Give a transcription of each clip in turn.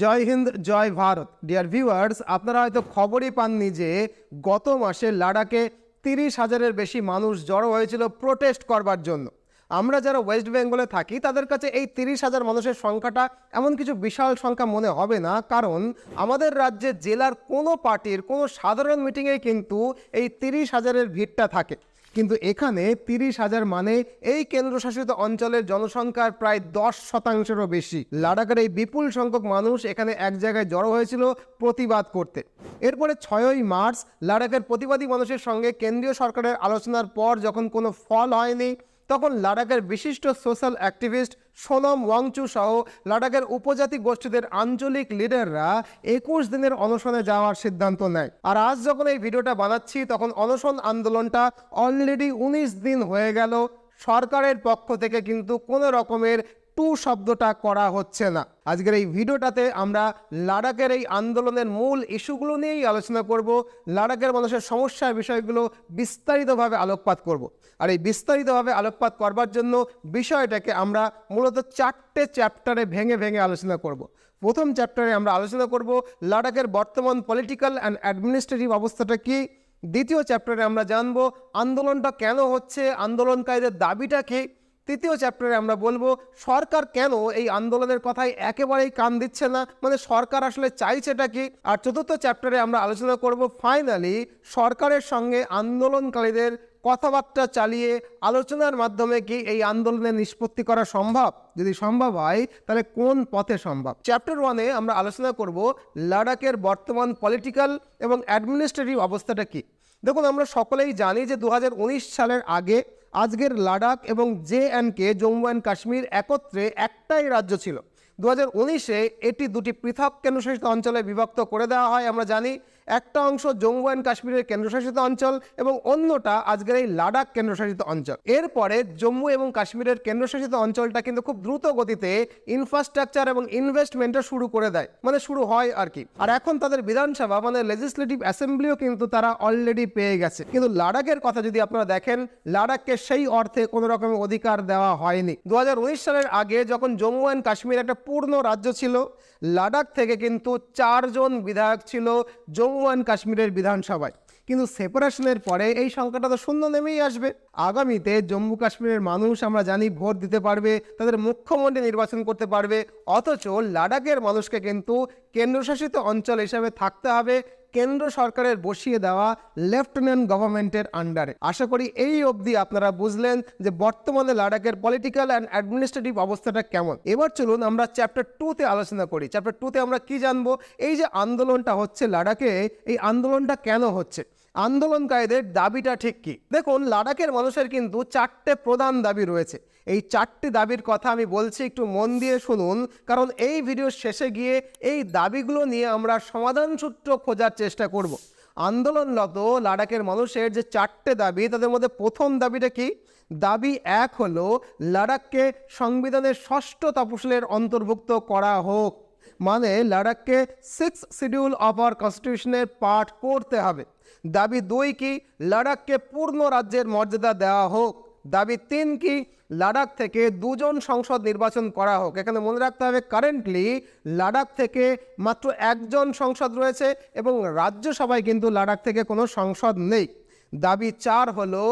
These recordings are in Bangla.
জয় হিন্দ, জয় ভারত। ডিয়ার ভিউয়ার্স, আপনারা হয়তো খবরই পাননি যে গত মাসে লাদাখে 30,000-এর বেশি মানুষ জড়ো হয়েছিল প্রোটেস্ট করবার জন্য। আমরা যারা ওয়েস্ট বেঙ্গলে থাকি তাদের কাছে এই 30,000 মানুষের সংখ্যাটা এমন কিছু বিশাল সংখ্যা মনে হবে না, কারণ আমাদের রাজ্যে জেলার কোনো পার্টির কোনো সাধারণ মিটিংয়ে কিন্তু এই 30,000-এর ভিড়টা থাকে। কিন্তু এখানে 30,000 মানে এই কেন্দ্রশাসিত অঞ্চলের জনসংখ্যার প্রায় 10%-এরও বেশি। লাদাখের এই বিপুল সংখ্যক মানুষ এখানে এক জায়গায় জড়ো হয়েছিল প্রতিবাদ করতে। এরপরে 6ই মার্চ লাদাখের প্রতিবাদী মানুষের সঙ্গে কেন্দ্রীয় সরকারের আলোচনার পর যখন কোনো ফল হয়নি, তখন লাদাখের বিশিষ্ট সোশ্যাল অ্যাক্টিভিস্ট সোনম ওয়াংচু সহ লাদাখের উপজাতি গোষ্ঠীদের আঞ্চলিক লিডাররা 21 দিনের অনশনে যাওয়ার সিদ্ধান্ত নেয়। আর আজ যখন এই ভিডিওটা বানাচ্ছি তখন অনশন আন্দোলনটা অলরেডি 19 দিন হয়ে গেল। সরকারের পক্ষ থেকে কিন্তু কোনো রকমের শব্দটা করা হচ্ছে না। আজকের এই ভিডিওটাতে আমরা লাদাখের এই আন্দোলনের মূল ইস্যুগুলো নিয়েই আলোচনা করব। লাদাখের মানুষের সমস্যার বিষয়গুলো বিস্তারিতভাবে আলোকপাত করব। আর এই বিস্তারিতভাবে আলোকপাত করবার জন্য বিষয়টাকে আমরা মূলত 4টে চ্যাপ্টারে ভেঙে ভেঙে আলোচনা করব। প্রথম চ্যাপ্টারে আমরা আলোচনা করব লাদাখের বর্তমান পলিটিক্যাল অ্যান্ড অ্যাডমিনিস্ট্রেটিভ অবস্থাটা কী। দ্বিতীয় চ্যাপ্টারে আমরা জানব আন্দোলনটা কেন হচ্ছে, আন্দোলনকারীদের দাবিটা কী। তৃতীয় চ্যাপ্টারে আমরা বলবো সরকার কেন এই আন্দোলনের কথায় একেবারেই কান দিচ্ছে না, মানে সরকার আসলে চাইছেটা কি। আর চতুর্থ চ্যাপ্টারে আমরা আলোচনা করব ফাইনালি সরকারের সঙ্গে আন্দোলনকারীদের কথাবার্তা চালিয়ে আলোচনার মাধ্যমে কি এই আন্দোলনের নিষ্পত্তি করা সম্ভব, যদি সম্ভব হয় তাহলে কোন পথে সম্ভব। চ্যাপ্টার 1-এ আমরা আলোচনা করব লাদাখের বর্তমান পলিটিক্যাল এবং অ্যাডমিনিস্ট্রেটিভ অবস্থাটা কি। দেখুন, আমরা সকলেই জানি যে 2019 সালের আগে আজকের লাদাখ এবং JNK জম্মু অ্যান্ড কাশ্মীর একত্রে একটাই রাজ্য ছিল। 2019-এ এটি দুটি পৃথক কেন্দ্রশাসিত অঞ্চলে বিভক্ত করে দেওয়া হয়। আমরা জানি একটা অংশ জম্মু অ্যান্ড কাশ্মীরের কেন্দ্রশাসিত অঞ্চল এবং অন্যটা আজকের এই লাদাখ কেন্দ্রশাসিত অঞ্চল। এরপরে জম্মু এবং কাশ্মীরের কেন্দ্রশাসিত অঞ্চলটা কিন্তু খুব দ্রুত গতিতে ইনফ্রাস্ট্রাকচার এবং ইনভেস্টমেন্টটা শুরু করে দেয়, মানে শুরু হয় আর কি। আর এখন তাদের বিধানসভা মানে লেজিসলেটিভ অ্যাসেম্বলিও কিন্তু তারা অলরেডি পেয়ে গেছে। কিন্তু লাদাখের কথা যদি আপনারা দেখেন, লাদাখকে সেই অর্থে কোনো রকমের অধিকার দেওয়া হয়নি। 2019 সালের আগে যখন জম্মু অ্যান্ড কাশ্মীর একটা পূর্ণ রাজ্য ছিল, লাদাখ থেকে কিন্তু 4 জন বিধায়ক ছিল জম্মু অ্যান্ড কাশ্মীরের বিধানসভায়। কিন্তু সেপারেশনের পরে এই সংখ্যাটা তো শূন্য নেমেই আসবে। আগামীতে জম্মু কাশ্মীরের মানুষ আমরা জানি ভোট দিতে পারবে, তাদের মুখ্যমন্ত্রী নির্বাচন করতে পারবে, অথচ লাদাখের মানুষকে কিন্তু কেন্দ্রশাসিত অঞ্চল হিসাবে থাকতে হবে কেন্দ্র সরকারের বসিয়ে দেওয়া লেফটেন্যান্ট গভর্নমেন্টের আন্ডারে। আশা করি এই অবধি আপনারা বুঝলেন যে বর্তমানে লাদাখের পলিটিক্যাল অ্যান্ড অ্যাডমিনিস্ট্রেটিভ অবস্থাটা কেমন। এবার চলুন আমরা চ্যাপ্টার 2-তে আলোচনা করি। চ্যাপ্টার 2-তে আমরা কি জানবো, এই যে আন্দোলনটা হচ্ছে লাদাখে, এই আন্দোলনটা কেন হচ্ছে, আন্দোলনকারীদের দাবিটা ঠিক কি। দেখুন, লাদাখের মানুষের কিন্তু 4টে প্রধান দাবি রয়েছে। এই 4টি দাবির কথা আমি বলছি, একটু মন দিয়ে শুনুন, কারণ এই ভিডিওর শেষে গিয়ে এই দাবিগুলো নিয়ে আমরা সমাধান সূত্র খোঁজার চেষ্টা করব। আন্দোলনরত লাদাখের মানুষের যে 4টে দাবি, তাদের মধ্যে প্রথম দাবিটা কি? দাবি 1 হলো লাদাখকে সংবিধানের 6ষ্ঠ তফসিলের অন্তর্ভুক্ত করা হোক, মানে লাদাখকে 6th শিডিউল অফ আওয়ার কনস্টিটিউশনের পার্ট করতে হবে। দাবি 2 কি? লাদাখকে পূর্ণ রাজ্যের মর্যাদা দেওয়া হোক। দাবি 3 কি? লাদাখ থেকে 2 জন সংসদ নির্বাচন করা হোক। এখানে মনে রাখতে হবে কারেন্টলি লাদাখ থেকে মাত্র 1 জন সংসদ রয়েছে এবং রাজ্যসভায় কিন্তু লাদাখ থেকে কোনো সংসদ নেই। দাবি 4 হলো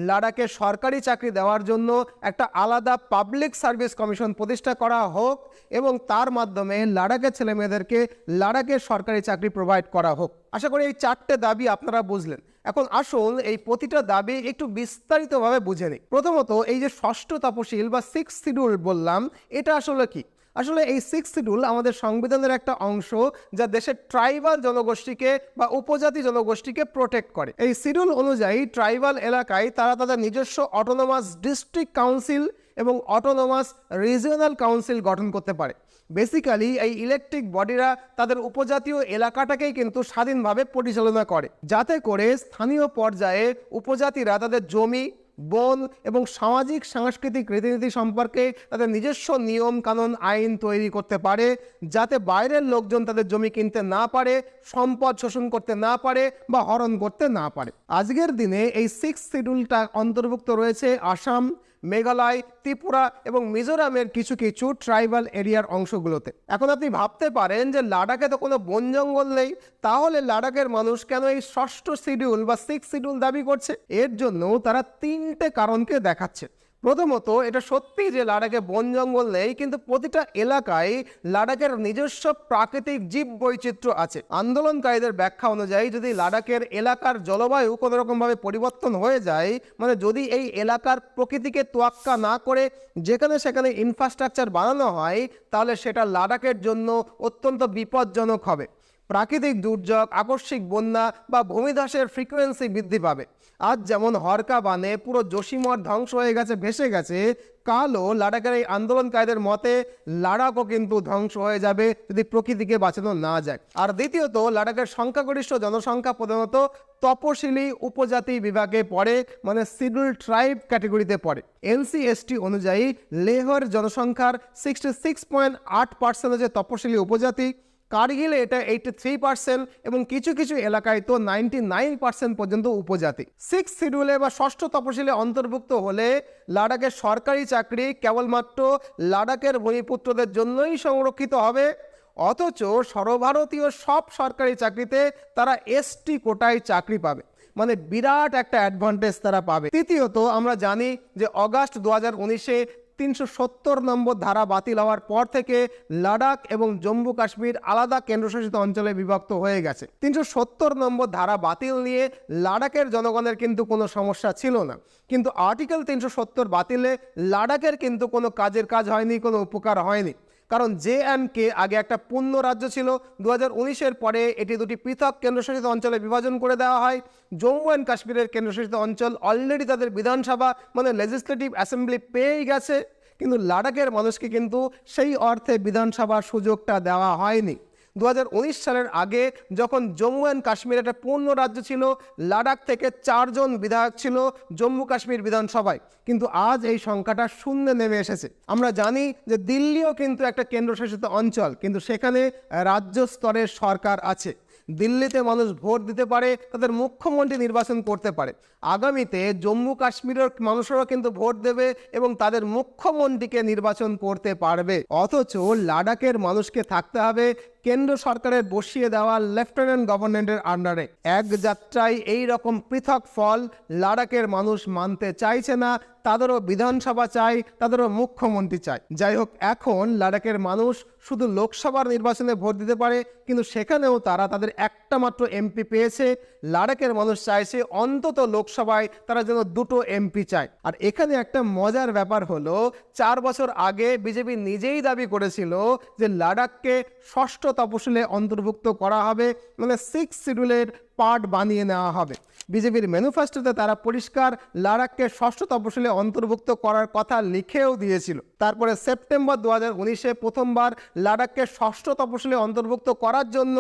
লাদাখে সরকারি চাকরি দেওয়ার জন্য একটা আলাদা পাবলিক সার্ভিস কমিশন প্রতিষ্ঠা করা হোক এবং তার মাধ্যমে লাদাখের ছেলেমেয়েদেরকে লাদাখের সরকারি চাকরি প্রোভাইড করা হোক। আশা করি এই 4টে দাবি আপনারা বুঝলেন। এখন আসুন এই প্রতিটা দাবি একটু বিস্তারিতভাবে বুঝে নিই। প্রথমত, এই যে 6ষ্ঠ তফসিল বা 6th শিডিউল বললাম, এটা আসলে কি? আসলে এই 6th শিডিউল আমাদের সংবিধানের একটা অংশ যা দেশের ট্রাইবাল জনগোষ্ঠীকে বা উপজাতি জনগোষ্ঠীকে প্রোটেক্ট করে। এই শিডিউল অনুযায়ী ট্রাইবাল এলাকায় তারা তাদের নিজস্ব অটোনোমাস ডিস্ট্রিক্ট কাউন্সিল এবং অটোনোমাস রিজিওনাল কাউন্সিল গঠন করতে পারে। বেসিক্যালি এই ইলেকট্রিক বডিরা তাদের উপজাতীয় এলাকাটাকেই কিন্তু স্বাধীনভাবে পরিচালনা করে, যাতে করে স্থানীয় পর্যায়ে উপজাতিরা তাদের জমি, বন এবং সামাজিক সাংস্কৃতিক রীতিনীতি সম্পর্কে তাদের নিজস্ব নিয়ম কানুন আইন তৈরি করতে পারে, যাতে বাইরের লোকজন তাদের জমি কিনতে না পারে, সম্পদ শোষণ করতে না পারে বা হরণ করতে না পারে। আজকের দিনে এই 6th শিডিউলটা অন্তর্ভুক্ত রয়েছে আসাম, মেঘালয়, ত্রিপুরা এবং মিজোরামের কিছু কিছু ট্রাইবাল এরিয়ার অংশগুলোতে। এখন আপনি ভাবতে পারেন যে লাদাখে তো কোনো বন জঙ্গল নেই, তাহলে লাদাখের মানুষ কেন এই 6ষ্ঠ শিডিউল বা 6th শিডিউল দাবি করছে? এর জন্য তারা 3টে কারণকে দেখাচ্ছে। প্রথমত, এটা সত্যি যে লাদাখে বন জঙ্গল নেই, কিন্তু প্রতিটা এলাকায় লাদাখের নিজস্ব প্রাকৃতিক জীব বৈচিত্র্য আছে। আন্দোলনকারীদের ব্যাখ্যা অনুযায়ী যদি লাদাখের এলাকার জলবায়ু কোনো রকমভাবে পরিবর্তন হয়ে যায়, মানে যদি এই এলাকার প্রকৃতিকে তোয়াক্কা না করে যেখানে সেখানে ইনফ্রাস্ট্রাকচার বানানো হয়, তাহলে সেটা লাদাখের জন্য অত্যন্ত বিপজ্জনক হবে। প্রাকৃতিক দুর্যোগ, আকস্মিক বন্যা বা ভূমিধসের ফ্রিকোয়েন্সি বৃদ্ধি পাবে। আজ যেমন হরকা বানে পুরো জসিমঠ ধ্বংস হয়ে গেছে, ভেসে গেছে, কালও লাদাখের এই আন্দোলনকারীদের মতে লাদাখও কিন্তু ধ্বংস হয়ে যাবে যদি প্রকৃতিকে বাঁচানো না যায়। আর দ্বিতীয়ত, লাদাখের সংখ্যাগরিষ্ঠ জনসংখ্যা প্রধানত তপশিলি উপজাতি বিভাগে পড়ে, মানে শিডিউল্ড ট্রাইব ক্যাটেগরিতে পড়ে। NCST অনুযায়ী লেহর জনসংখ্যার 66.8% হচ্ছে তপশিলি উপজাতি, কার্গিলে এটা 83% এবং কিছু কিছু এলাকায় তো 99% পর্যন্ত উপজাতি। 6th শিডিউলে বা 6ষ্ঠ তপশিলে অন্তর্ভুক্ত হলে লাদাখের সরকারি চাকরি কেবলমাত্র লাদাখের ভূমিপুত্রদের জন্যই সংরক্ষিত হবে, অথচ সর্বভারতীয় সব সরকারি চাকরিতে তারা ST কোটায় চাকরি পাবে, মানে বিরাট একটা অ্যাডভান্টেজ তারা পাবে। তৃতীয়ত, আমরা জানি যে অগাস্ট 2019-এ 370 নম্বর ধারা বাতিল হওয়ার পর থেকে লাদাখ এবং জম্মু কাশ্মীর আলাদা কেন্দ্রশাসিত অঞ্চলে বিভক্ত হয়ে গেছে। 370 নম্বর ধারা বাতিল নিয়ে লাদাখের জনগণের কিন্তু কোনো সমস্যা ছিল না, কিন্তু আর্টিকেল 370 বাতিলে লাদাখের কিন্তু কোনো কাজের কাজ হয়নি, কোনো উপকার হয়নি। কারণ JNK আগে একটা পূর্ণ রাজ্য ছিল, 2019-এর পরে এটি দুটি পৃথক কেন্দ্রশাসিত অঞ্চলে বিভাজন করে দেওয়া হয়। জম্মু অ্যান্ড কাশ্মীরের কেন্দ্রশাসিত অঞ্চল অলরেডি তাদের বিধানসভা মানে লেজিসলেটিভ অ্যাসেম্বলি পেয়েই গেছে, কিন্তু লাদাখের মানুষকে কিন্তু সেই অর্থে বিধানসভার সুযোগটা দেওয়া হয়নি। 2019 সালের আগে যখন জম্মু অ্যান্ড কাশ্মীর একটা পূর্ণ রাজ্য ছিল, লাদাখ থেকে 4 জন বিধায়ক ছিল জম্মু কাশ্মীর বিধানসভায়, কিন্তু আজ এই সংখ্যাটা শূন্যে নেমে এসেছে। আমরা জানি যে দিল্লিও কিন্তু একটা কেন্দ্রশাসিত অঞ্চল, কিন্তু সেখানে রাজ্য স্তরের সরকার আছে। দিল্লিতে মানুষ ভোট দিতে পারে, তাদের মুখ্যমন্ত্রী নির্বাচন করতে পারে। আগামীতে জম্মু কাশ্মীরের মানুষেরও কিন্তু ভোট দেবে এবং তাদের মুখ্যমন্ত্রীকে নির্বাচন করতে পারবে। অথচ লাদাখের মানুষকে থাকতে হবে কেন্দ্র সরকারের বসিয়ে দেওয়া লেফটেন্যান্ট গভর্নমেন্টের আন্ডারে। এক যাত্রায় এই রকম পৃথক ফল লাদাখের মানুষ মানতে চাইছে না, তাদেরও বিধানসভা চাই, তাদেরও মুখ্যমন্ত্রী চাই। যাই হোক, এখন লাদাখের মানুষ শুধু লোকসভার নির্বাচনে ভোট দিতে পারে, কিন্তু সেখানেও তারা তাদের একটা মাত্র MP পেয়েছে। লাদাখের মানুষ চাইছে অন্তত লোকসভায় তারা যেন 2টো MP চায়। আর এখানে একটা মজার ব্যাপার হলো, 4 বছর আগে বিজেপি নিজেই দাবি করেছিল যে লাদাখকে 6ষ্ঠ তপশিলে অন্তর্ভুক্ত করা হবে, মানে 6th শিডিউলের পার্ট বানিয়ে নেওয়া হবে। বিজেপির ম্যানিফেস্টোতে তারা পরিষ্কার লাদাখকে 6ষ্ঠ তপশিলে অন্তর্ভুক্ত করার কথা লিখেও দিয়েছিল। তারপরে সেপ্টেম্বর 2019-এ প্রথমবার লাদাখকে 6ষ্ঠ তপশিলে অন্তর্ভুক্ত করার জন্য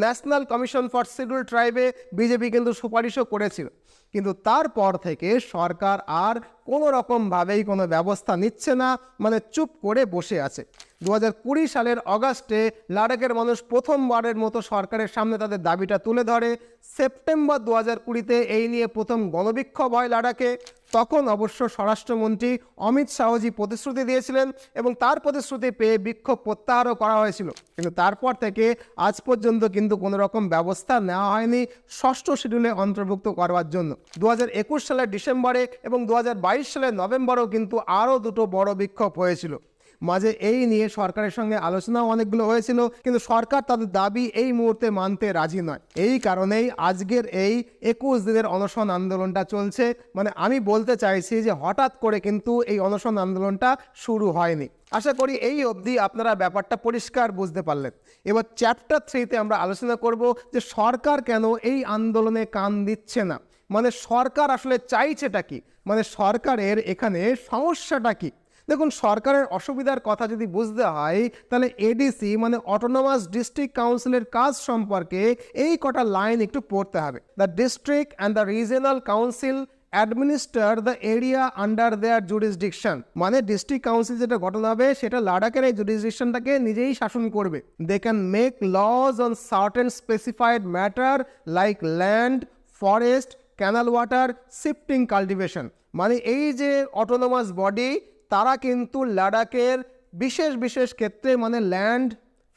ন্যাশনাল কমিশন ফর শিডিউল ট্রাইবে বিজেপি কিন্তু সুপারিশও করেছিল, কিন্তু তারপর থেকে সরকার আর কোনো রকমভাবেই কোনো ব্যবস্থা নিচ্ছে না, মানে চুপ করে বসে আছে। 2020 সালের অগাস্টে লাদাখের মানুষ প্রথমবারের মতো সরকারের সামনে তাদের দাবিটা তুলে ধরে। সেপ্টেম্বর 2020-তে এই নিয়ে প্রথম গণবিক্ষোভ হয় লাদাখে। তখন অবশ্য স্বরাষ্ট্রমন্ত্রী অমিত শাহজি প্রতিশ্রুতি দিয়েছিলেন এবং তার প্রতিশ্রুতি পেয়ে বিক্ষোভ প্রত্যাহারও করা হয়েছিল, কিন্তু তারপর থেকে আজ পর্যন্ত কিন্তু কোনো রকম ব্যবস্থা নেওয়া হয়নি 6ষ্ঠ শিডিউলে অন্তর্ভুক্ত করবার জন্য। 2021 সালের ডিসেম্বরে এবং 2022 সালের নভেম্বরেও কিন্তু আরও 2টো বড় বিক্ষোভ হয়েছিল। মাঝে এই নিয়ে সরকারের সঙ্গে আলোচনাও অনেকগুলো হয়েছিল, কিন্তু সরকার তাদের দাবি এই মুহূর্তে মানতে রাজি নয়। এই কারণেই আজকের এই 21 দিনের অনশন আন্দোলনটা চলছে। মানে আমি বলতে চাইছি যে হঠাৎ করে কিন্তু এই অনশন আন্দোলনটা শুরু হয়নি। আশা করি এই অবধি আপনারা ব্যাপারটা পরিষ্কার বুঝতে পারলেন। এবার চ্যাপ্টার 3-তে আমরা আলোচনা করব যে সরকার কেন এই আন্দোলনে কান দিচ্ছে না, মানে সরকার আসলে চাইছেটা কি, মানে সরকারের এখানে সমস্যাটা কি। দেখুন, সরকারের অসুবিধার কথা যদি বুঝতে হয় তাহলে ADC মানে অটোনমাস ডিস্ট্রিক্ট কাউন্সিলের কাজ সম্পর্কে এই কটা লাইন একটু পড়তে হবে। The district and the regional council administer the area under their jurisdiction, মানে ডিস্ট্রিক্ট কাউন্সিল যেটা গঠন হবে সেটা লাদাখের এই জুরিসডিকশনটাকে নিজেই শাসন করবে। They can make laws on certain specified matter like land, forest, canal water, shifting cultivation, মানে এই যে অটোনোমাস বডি, তারা কিন্তু লাদাখের বিশেষ বিশেষ ক্ষেত্রে মানে ল্যান্ড,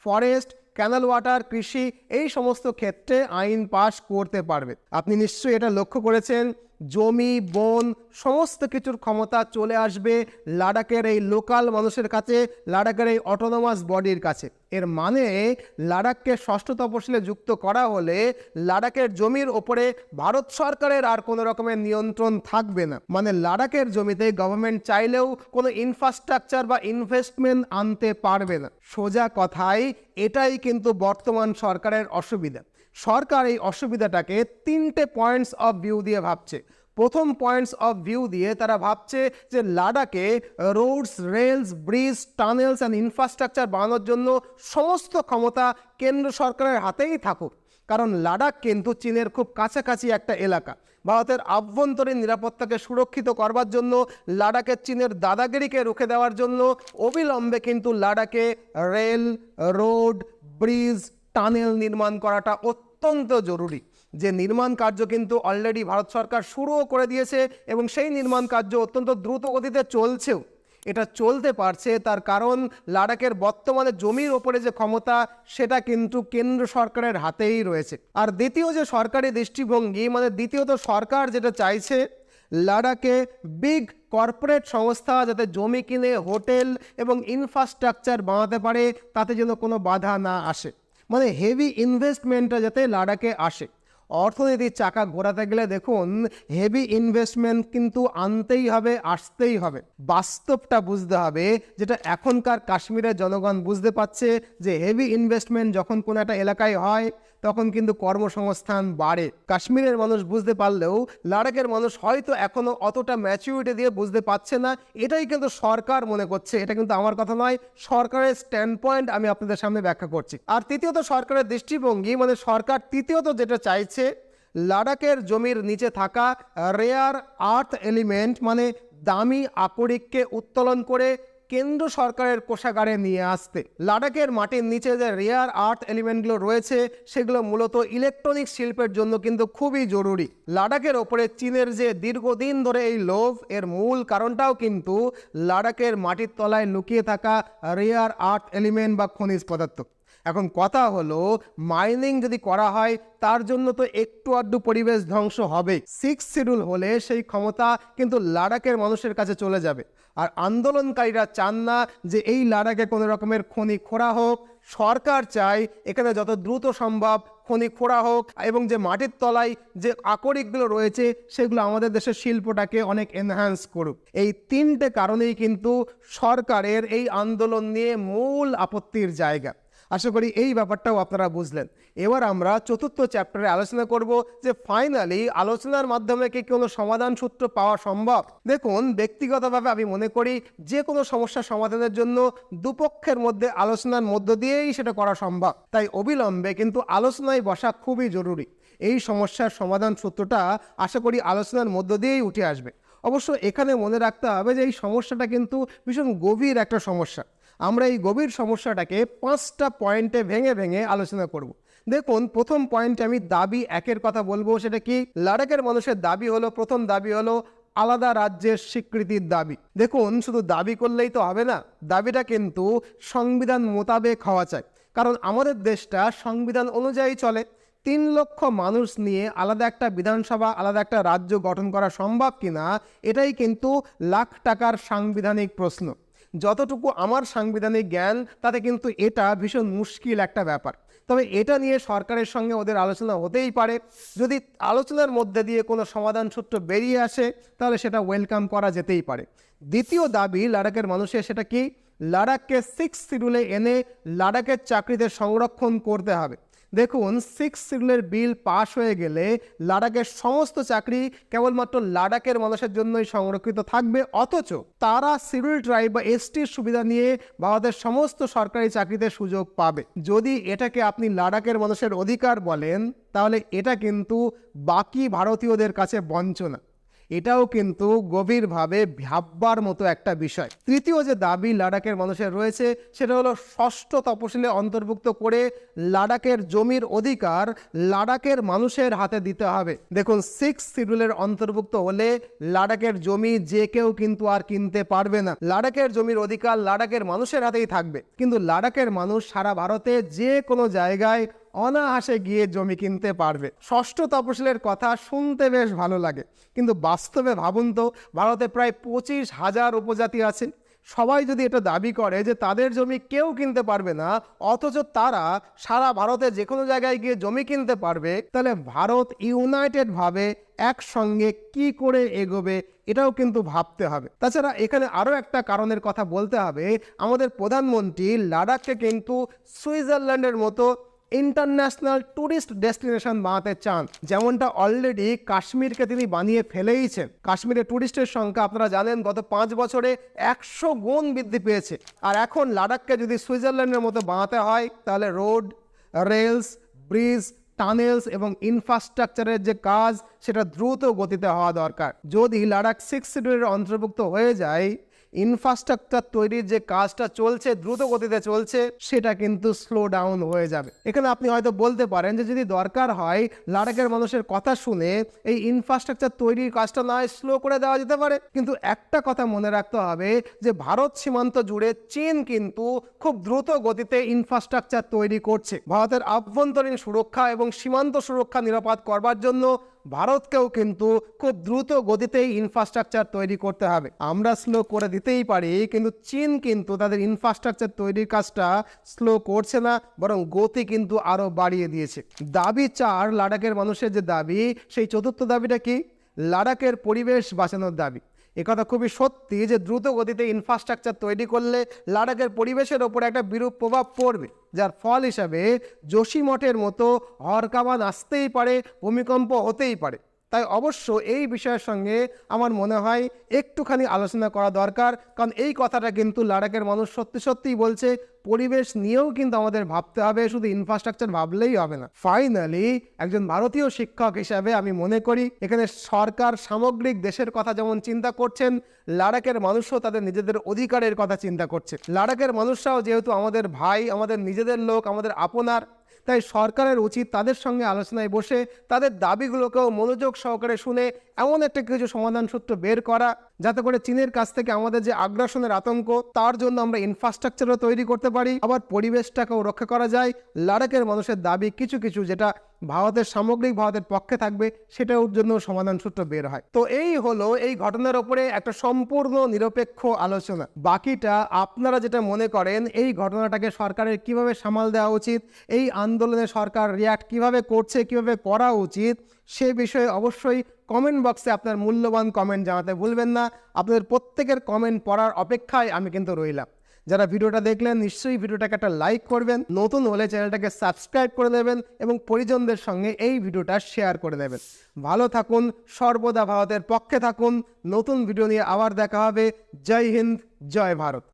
ফরেস্ট, ক্যানাল ওয়াটার, কৃষি এই সমস্ত ক্ষেত্রে আইন পাস করতে পারবে। আপনি নিশ্চয়ই এটা লক্ষ্য করেছেন, জমি, বন সমস্ত কিছুর ক্ষমতা চলে আসবে লাদাখের এই লোকাল মানুষের কাছে, লাদাখের এই অটোনোমাস বডির কাছে। এর মানে লাদাখকে ষষ্ঠ তফসিলে যুক্ত করা হলে লাদাখের জমির ওপরে ভারত সরকারের আর কোনো রকমের নিয়ন্ত্রণ থাকবে না। মানে লাদাখের জমিতে গভর্নমেন্ট চাইলেও কোনো ইনফ্রাস্ট্রাকচার বা ইনভেস্টমেন্ট আনতে পারবে না। সোজা কথায় এটাই কিন্তু বর্তমান সরকারের অসুবিধা। সরকার এই অসুবিধাটাকে 3টে পয়েন্টস অফ ভিউ দিয়ে ভাবছে। প্রথম পয়েন্টস অফ ভিউ দিয়ে তারা ভাবছে যে লাদাখে roads, rails, bridge, tunnels and infrastructure বানানোর জন্য সমস্ত ক্ষমতা কেন্দ্র সরকারের হাতেই থাকুক। কারণ লাদাখ কিন্তু চীনের খুব কাছাকাছি একটা এলাকা। ভারতের আভ্যন্তরীণ নিরাপত্তাকে সুরক্ষিত করবার জন্য, লাদাখের চীনের দাদাগিরিকে রুখে দেওয়ার জন্য অবিলম্বে কিন্তু লাদাখে রেল, রোড, ব্রিজ, টানেল নির্মাণ করাটা অত্যন্ত জরুরি। যে নির্মাণ কার্য কিন্তু অলরেডি ভারত সরকার শুরুও করে দিয়েছে এবং সেই নির্মাণ কার্য অত্যন্ত দ্রুত গতিতে চলছেও। এটা চলতে পারছে তার কারণ লাদাখের বর্তমানে জমির ওপরে যে ক্ষমতা সেটা কিন্তু কেন্দ্র সরকারের হাতেই রয়েছে। আর দ্বিতীয় যে সরকারি দৃষ্টিভঙ্গি, মানে দ্বিতীয়ত সরকার যেটা চাইছে, লাদাখে বিগ কর্পোরেট সংস্থা যাতে জমি কিনে হোটেল এবং ইনফ্রাস্ট্রাকচার বানাতে পারে, তাতে যেন কোনো বাধা না আসে। মানে হেভি ইনভেস্টমেন্টটা যাতে লাদাখে আসে। অর্থনীতির চাকা ঘোরাতে গেলে দেখুন হেভি ইনভেস্টমেন্ট কিন্তু আনতেই হবে, আসতেই হবে। বাস্তবটা বুঝতে হবে, যেটা এখনকার কাশ্মীরের জনগণ বুঝতে পারছে যে হেভি ইনভেস্টমেন্ট যখন কোনো একটা এলাকায় হয় তখন কিন্তু কর্মসংস্থান বাড়ে। কাশ্মীরের মানুষ বুঝতে পারলেও লাদাখের মানুষ হয়তো এখনও অতটা ম্যাচুরিটি দিয়ে বুঝতে পারছে না। এটাই কিন্তু সরকার মনে করছে, এটা কিন্তু আমার কথা নয়, সরকারের স্ট্যান্ড পয়েন্ট আমি আপনাদের সামনে ব্যাখ্যা করছি। আর তৃতীয়ত সরকারের দৃষ্টিভঙ্গি, মানে সরকার তৃতীয়ত যেটা চাইছে, লাদাখের জমির নিচে থাকা রেয়ার আর্থ এলিমেন্ট মানে দামি আকরিককে উত্তোলন করে কেন্দ্র সরকারের কোষাগারে নিয়ে আসতে। লাদাখের মাটির নিচে যে রেয়ার আর্থ এলিমেন্টগুলো রয়েছে সেগুলো মূলত ইলেকট্রনিক্স শিল্পের জন্য কিন্তু খুবই জরুরি। লাদাখের ওপরে চীনের যে দীর্ঘদিন ধরে এই লোভ, এর মূল কারণটাও কিন্তু লাদাখের মাটির তলায় লুকিয়ে থাকা রেয়ার আর্থ এলিমেন্ট বা খনিজ পদার্থ। এখন কথা হলো, মাইনিং যদি করা হয় তার জন্য তো একটু আধটু পরিবেশ ধ্বংস হবে। 6 শিডিউল হলে সেই ক্ষমতা কিন্তু লাদাখের মানুষের কাছে চলে যাবে। আর আন্দোলনকারীরা চান না যে এই লাদাখে কোনো রকমের খনি খোঁড়া হোক। সরকার চায় এখানে যত দ্রুত সম্ভব খনি খোঁড়া হোক এবং যে মাটির তলায় যে আকরিকগুলো রয়েছে সেগুলো আমাদের দেশের শিল্পটাকে অনেক এনহ্যান্স করুক। এই 3টে কারণেই কিন্তু সরকারের এই আন্দোলন নিয়ে মূল আপত্তির জায়গা। আশা করি এই ব্যাপারটাও আপনারা বুঝলেন। এবার আমরা চতুর্থ চ্যাপ্টারে আলোচনা করব যে ফাইনালি আলোচনার মাধ্যমে কি কোনো সমাধান সূত্র পাওয়া সম্ভব। দেখুন, ব্যক্তিগতভাবে আমি মনে করি যে কোনো সমস্যা সমাধানের জন্য দুপক্ষের মধ্যে আলোচনার মধ্য দিয়েই সেটা করা সম্ভব। তাই অবিলম্বে কিন্তু আলোচনায় বসা খুবই জরুরি। এই সমস্যার সমাধান সূত্রটা আশা করি আলোচনার মধ্য দিয়েই উঠে আসবে। অবশ্য এখানে মনে রাখতে হবে যে এই সমস্যাটা কিন্তু ভীষণ গভীর একটা সমস্যা। আমরা এই গভীর সমস্যাটাকে 5টা পয়েন্টে ভেঙে ভেঙে আলোচনা করব। দেখুন, প্রথম পয়েন্টে আমি দাবি 1-এর কথা বলবো। সেটা কি? লাদাখের মানুষের দাবি হলো, প্রথম দাবি হলো আলাদা রাজ্যের স্বীকৃতির দাবি। দেখুন, শুধু দাবি করলেই তো হবে না, দাবিটা কিন্তু সংবিধান মোতাবেক হওয়া চাই। কারণ আমাদের দেশটা সংবিধান অনুযায়ী চলে। 3 লক্ষ মানুষ নিয়ে আলাদা একটা বিধানসভা, আলাদা একটা রাজ্য গঠন করা সম্ভব কিনা, এটাই কিন্তু লাখ টাকার সাংবিধানিক প্রশ্ন। যতটুকু আমার সাংবিধানিক জ্ঞান তাতে কিন্তু এটা ভীষণ মুশকিল একটা ব্যাপার। তবে এটা নিয়ে সরকারের সঙ্গে ওদের আলোচনা হতেই পারে। যদি আলোচনার মধ্যে দিয়ে কোনো সমাধান সূত্র বেরিয়ে আসে তাহলে সেটা ওয়েলকাম করা যেতেই পারে। দ্বিতীয় দাবি লাদাখের মানুষের, সেটা কি? লাদাখকে 6 শিডিউলে এনে লাদাখের চাকরিতে সংরক্ষণ করতে হবে। দেখুন, 6 শিডিউলের বিল পাশ হয়ে গেলে লাদাখের সমস্ত চাকরি কেবলমাত্র লাদাখের মানুষের জন্যই সংরক্ষিত থাকবে, অথচ তারা শিডিউল ট্রাইব বা এসটির সুবিধা নিয়ে ভারতের সমস্ত সরকারি চাকরিতে সুযোগ পাবে। যদি এটাকে আপনি লাদাখের মানুষের অধিকার বলেন তাহলে এটা কিন্তু বাকি ভারতীয়দের কাছে বঞ্চনা। এটাও কিন্তু গভীরভাবে ভাববার মতো একটা বিষয়। তৃতীয় যে দাবি লাদাখের মানুষের রয়েছে সেটা হলো ষষ্ঠ তপশিলে অন্তর্ভুক্ত করে লাদাখের জমির অধিকার লাদাখের মানুষের হাতে দিতে হবে। দেখুন, 6 শিডিউলের অন্তর্ভুক্ত হলে লাদাখের জমি যে কেউ কিন্তু আর কিনতে পারবে না। লাদাখের জমির অধিকার লাদাখের মানুষের হাতেই থাকবে, কিন্তু লাদাখের মানুষ সারা ভারতে যে কোনো জায়গায় অনায়াসে গিয়ে জমি কিনতে পারবে। ষষ্ঠ তপশিলের কথা শুনতে বেশ ভালো লাগে, কিন্তু বাস্তবে ভাবুন তো, ভারতে প্রায় 25,000 উপজাতি আছে। সবাই যদি এটা দাবি করে যে তাদের জমি কেউ কিনতে পারবে না, অথচ তারা সারা ভারতে যে কোনো জায়গায় গিয়ে জমি কিনতে পারবে, তাহলে ভারত ইউনাইটেডভাবে একসঙ্গে কি করে এগোবে এটাও কিন্তু ভাবতে হবে। তাছাড়া এখানে আরও একটা কারণের কথা বলতে হবে। আমাদের প্রধানমন্ত্রী লাদাখকে কিন্তু সুইজারল্যান্ডের মতো ইন্টারন্যাশনাল ট্যুরিস্ট ডেস্টিনেশন বানাতে চান, যেমনটা অলরেডি কাশ্মীরকে তিনি বানিয়ে ফেলেইছেন। কাশ্মীরে ট্যুরিস্টের সংখ্যা আপনারা জানেন গত 5 বছরে 100 গুণ বৃদ্ধি পেয়েছে। আর এখন লাদাখকে যদি সুইজারল্যান্ডের মতো বানাতে হয়, তাহলে রোড, রেলস, ব্রিজ, টানেলস এবং ইনফ্রাস্ট্রাকচারের যে কাজ সেটা দ্রুত গতিতে হওয়া দরকার। যদি লাদাখ 6 শিডিউলের অন্তর্ভুক্ত হয়ে যায়, ইনফ্রাস্ট্রাকচার তৈরির যে কাজটা চলছে, দ্রুত গতিতে চলছে, সেটা কিন্তু স্লো ডাউন হয়ে যাবে। এখানে আপনি হয়তো বলতে পারেন যে যদি দরকার হয় লাদাখের মানুষের কথা শুনে এই ইনফ্রাস্ট্রাকচার তৈরির কাজটা না স্লো করে দেওয়া যেতে পারে, কিন্তু একটা কথা মনে রাখতে হবে যে ভারত সীমান্ত জুড়ে চীন কিন্তু খুব দ্রুত গতিতে ইনফ্রাস্ট্রাকচার তৈরি করছে। ভারতের আভ্যন্তরীণ সুরক্ষা এবং সীমান্ত সুরক্ষা নিরাপদ করবার জন্য ভারতকেও কিন্তু খুব দ্রুত গতিতেই ইনফ্রাস্ট্রাকচার তৈরি করতে হবে। আমরা স্লো করে দিতেই পারি, কিন্তু চীন কিন্তু তাদের ইনফ্রাস্ট্রাকচার তৈরির কাজটা স্লো করছে না, বরং গতি কিন্তু আরও বাড়িয়ে দিয়েছে। দাবি 4, লাদাখের মানুষের যে দাবি, সেই চতুর্থ দাবিটা কি? লাদাখের পরিবেশ বাঁচানোর দাবি। একথা খুবই সত্যি যে দ্রুত গতিতে ইনফ্রাস্ট্রাকচার তৈরি করলে লাদাখের পরিবেশের ওপর একটা বিরূপ প্রভাব পড়বে, যার ফল হিসাবে যোশীমঠের মতো হরকাবান আসতেই পারে, ভূমিকম্প হতেই পারে। তাই অবশ্য এই বিষয়ের সঙ্গে আমার মনে হয় একটুখানি আলোচনা করা দরকার, কারণ এই কথাটা কিন্তু লাদাখের মানুষ সত্যি সত্যিই বলছে। পরিবেশ নিয়েও কিন্তু আমাদের ভাবতে হবে, শুধু ইনফ্রাস্ট্রাকচার ভাবলেই হবে না। ফাইনালি, একজন ভারতীয় শিক্ষক হিসাবে আমি মনে করি এখানে সরকার সামগ্রিক দেশের কথা যেমন চিন্তা করছেন, লাদাখের মানুষও তাদের নিজেদের অধিকারের কথা চিন্তা করছে। লাদাখের মানুষরাও যেহেতু আমাদের ভাই, আমাদের নিজেদের লোক, আমাদের আপনার, তাই সরকারের উচিত তাদের সঙ্গে আলোচনায় বসে তাদের দাবিগুলোকেও মনোযোগ সহকারে শুনে এমন একটা কিছু সমাধান সূত্র বের করা, যাতে করে চীনের কাছ থেকে আমাদের যে আগ্রাসনের আতঙ্ক, তার জন্য আমরা ইনফ্রাস্ট্রাকচারও তৈরি করতে পারি, আবার পরিবেশটাকেও রক্ষা করা যায়। লাদাখের মানুষের দাবি কিছু কিছু যেটা ভারতের সামগ্রিক ভারতের পক্ষে থাকবে, সেটার জন্য সমাধান সূত্র বের হয়। তো এই হলো এই ঘটনার ওপরে একটা সম্পূর্ণ নিরপেক্ষ আলোচনা। বাকিটা আপনারা যেটা মনে করেন এই ঘটনাটাকে সরকারের কিভাবে সামাল দেওয়া উচিত, এই আন্দোলনে সরকার রিয়াক্ট কিভাবে করছে, কিভাবে করা উচিত, সে বিষয়ে অবশ্যই কমেন্ট বক্সে আপনার মূল্যবান কমেন্ট জানাতে ভুলবেন না। আপনাদের প্রত্যেকের কমেন্ট পড়ার অপেক্ষায় আমি কিন্তু রইলাম। যারা ভিডিওটা দেখলেন নিশ্চয়ই ভিডিওটাকে একটা লাইক করবেন, নতুন হলে চ্যানেলটাকে সাবস্ক্রাইব করে দেবেন এবং পরিজনদের সঙ্গে এই ভিডিওটা শেয়ার করে দেবেন। ভালো থাকুন, সর্বদা ভারতের পক্ষে থাকুন। নতুন ভিডিও নিয়ে আবার দেখা হবে। জয় হিন্দ, জয় ভারত।